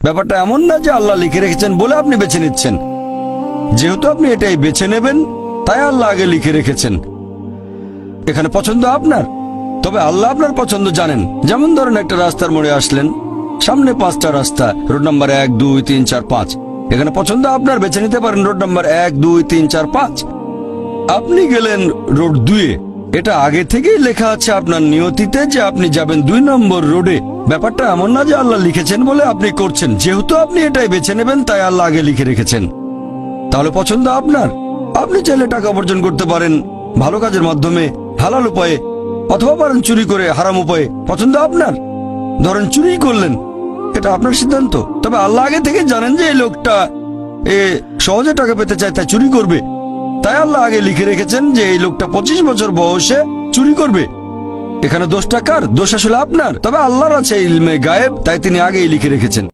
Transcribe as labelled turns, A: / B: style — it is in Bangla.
A: ব্যাপারটা এমন না যে আল্লাহ লিখে রেখেছেন বলে আপনি বেছে নিচ্ছেন। যেহেতু আপনি এটাই বেছে নেবেন, তাই আল্লাহ আগে লিখে রেখেছেন। এখানে পছন্দ আপনার, তবে আল্লাহ আপনার পছন্দ জানেন। যেমন ধরেন একটা রাস্তার মোড়ে আসলেন, সামনে 5টা রাস্তা, রোড নাম্বার 1, 2, 3, 4, 5। এখানে পছন্দ আপনার, বেছে নিতে পারেন রোড নাম্বার 1, 2, 3, 4, 5। আপনি গেলেন রোড 2-এ। এটা আগে থেকেই লেখা আছে আপনার নিয়তিতে যে আপনি যাবেন 2 নম্বর রোডে। ব্যাপারটা এমন না যে আল্লাহ লিখেছেন বলে আপনি করছেন। যেহেতু আপনি এটাই বেছে নেবেন, তাই আল্লাহ আগে লিখে রেখেছেন। তাহলে পছন্দ আপনার। আপনি চাইলে টাকা উপার্জন করতে পারেন ভালো কাজের মাধ্যমে, হালাল উপায়ে, অথবা পারেন চুরি করে হারাম উপায়ে। পছন্দ আপনার। ধরেন চুরি করলেন, এটা আপনার সিদ্ধান্ত। তবে আল্লাহ আগে থেকে জানেন যে এই লোকটা সহজে টাকা পেতে চায়, তাই চুরি করবে। তাই আল্লাহ আগে লিখে রেখেছেন যে এই লোকটা 25 বছর বয়সে চুরি করবে। এখানে দোষটা কার? দোষ আসলে আপনার। তবে আল্লাহর আছে ইলমে গায়েব, তাই তিনি আগেই লিখে রেখেছেন।